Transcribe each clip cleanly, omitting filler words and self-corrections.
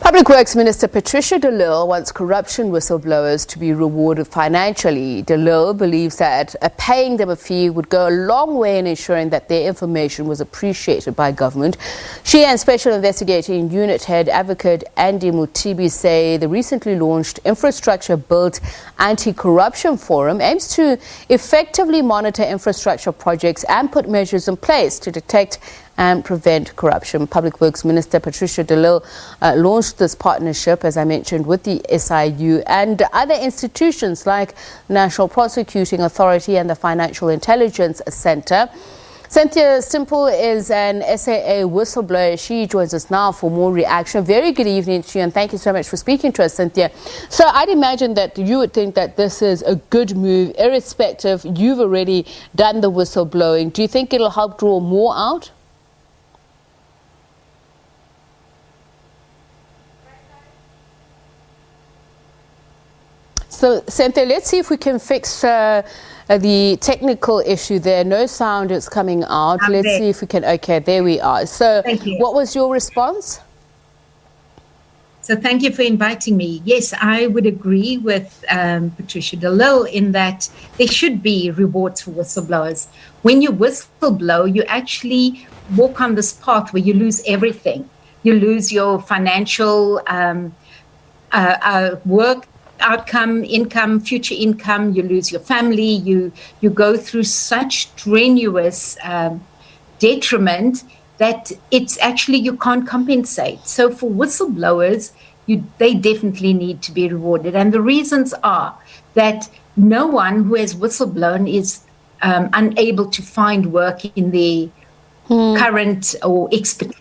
Public Works Minister Patricia de Lille wants corruption whistleblowers to be rewarded financially. De Lille believes that paying them a fee would go a long way in ensuring that their information was appreciated by government. She and Special Investigating Unit Head Advocate Andy Mothibi say the recently launched Infrastructure Built Anti-Corruption Forum aims to effectively monitor infrastructure projects and put measures in place to detect and prevent corruption. Public Works Minister Patricia de Lille launched this partnership, as I mentioned, with the SIU and other institutions like National Prosecuting Authority and the Financial Intelligence Center. Cynthia Stimple is an SAA whistleblower. She joins us now for more reaction. Very good evening to you, and thank you so much for speaking to us, Cynthia. So I'd imagine that you would think that this is a good move, irrespective. You've already done the whistleblowing. Do you think it'll help draw more out? So, Cynthia, let's see if we can fix the technical issue there. No sound is coming out. Let's see if we can. Okay, there we are. So, what was your response? So, thank you for inviting me. Yes, I would agree with Patricia de Lille in that there should be rewards for whistleblowers. When you whistleblow, you actually walk on this path where you lose everything. You lose your financial work outcome, income, future income, you lose your family, you go through such strenuous detriment that it's actually you can't compensate. So for whistleblowers, they definitely need to be rewarded. And the reasons are that no one who has whistleblown is unable to find work in their current or expertise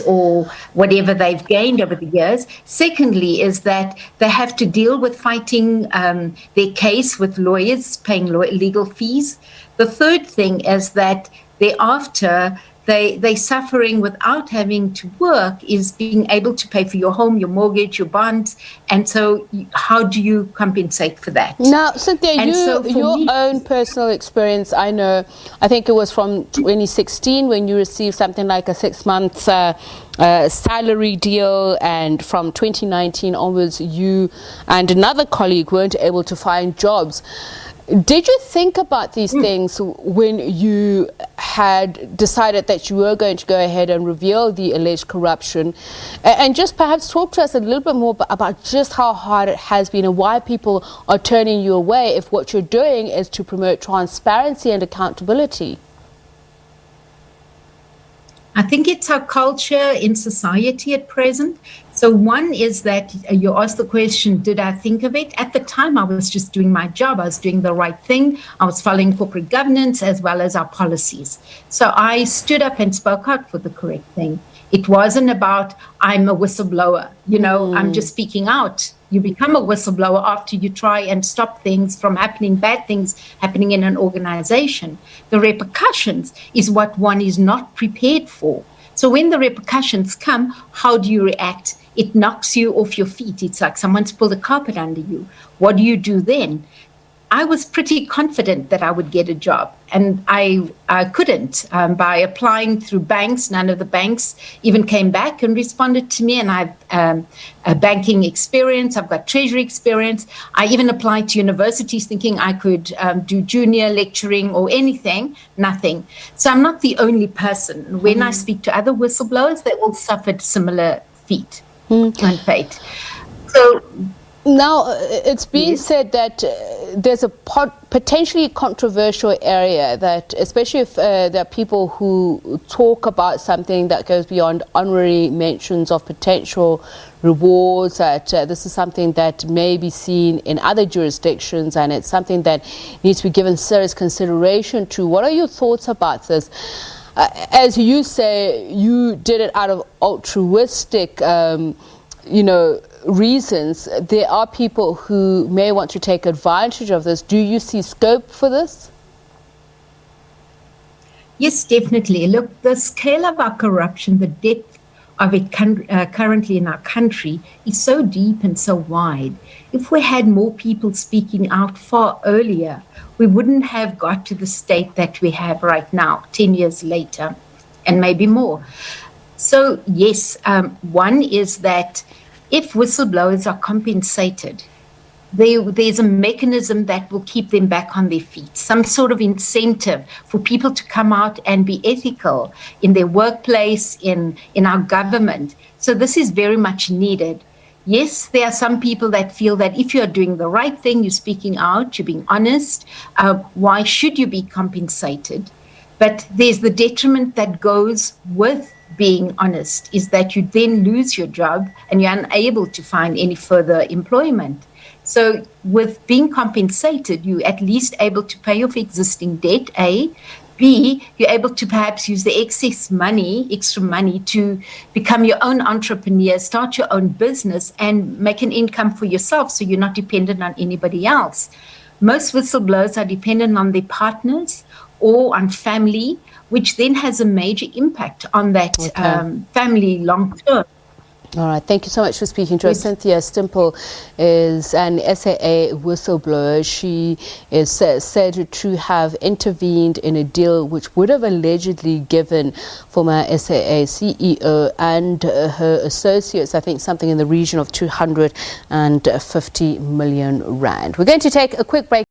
or whatever they've gained over the years. Secondly, is that they have to deal with fighting their case with lawyers, paying legal fees. The third thing is that thereafter, they're suffering without having to work is being able to pay for your home, your mortgage, your bonds. And so how do you compensate for that? Now, Cynthia, your own personal experience, I know, I think it was from 2016 when you received something like a 6-month salary deal, and from 2019 onwards, you and another colleague weren't able to find jobs. Did you think about these things when you had decided that you were going to go ahead and reveal the alleged corruption? And just perhaps talk to us a little bit more about just how hard it has been and why people are turning you away if what you're doing is to promote transparency and accountability. I think it's our culture in society at present. So one is that you asked the question, did I think of it? At the time, I was just doing my job. I was doing the right thing. I was following corporate governance as well as our policies. So I stood up and spoke out for the correct thing. It wasn't about, I'm a whistleblower, I'm just speaking out. You become a whistleblower after you try and stop things from happening, bad things happening in an organization. The repercussions is what one is not prepared for. So when the repercussions come, how do you react? It knocks you off your feet. It's like someone's pulled a carpet under you. What do you do then? I was pretty confident that I would get a job, and I couldn't. By applying through banks, none of the banks even came back and responded to me, and I've a banking experience, I've got treasury experience. I even applied to universities thinking I could do junior lecturing or anything, nothing. So I'm not the only person. When I speak to other whistleblowers, they all suffered similar fate. So now, it's been said that there's a potentially controversial area that, especially if there are people who talk about something that goes beyond honorary mentions of potential rewards, that this is something that may be seen in other jurisdictions and it's something that needs to be given serious consideration to. What are your thoughts about this? As you say, you did it out of altruistic reasons. There are people who may want to take advantage of this. Do you see scope for this? Yes, definitely. Look, the scale of our corruption, the depth of it currently in our country is so deep and so wide. If we had more people speaking out far earlier, we wouldn't have got to the state that we have right now, 10 years later, and maybe more. So yes, one is that if whistleblowers are compensated, there's a mechanism that will keep them back on their feet, some sort of incentive for people to come out and be ethical in their workplace, in our government. So this is very much needed. Yes, there are some people that feel that if you're doing the right thing, you're speaking out, you're being honest, why should you be compensated? But there's the detriment that goes with being honest, is that you then lose your job and you're unable to find any further employment. So with being compensated, you're at least able to pay off existing debt, A. B, you're able to perhaps use the extra money to become your own entrepreneur, start your own business and make an income for yourself so you're not dependent on anybody else. Most whistleblowers are dependent on their partners or on family, which then has a major impact on that family long term. All right, thank you so much for speaking to us. Cynthia Stimple is an SAA whistleblower. She is said to have intervened in a deal which would have allegedly given former SAA CEO and her associates, I think, something in the region of 250 million rand. We're going to take a quick break.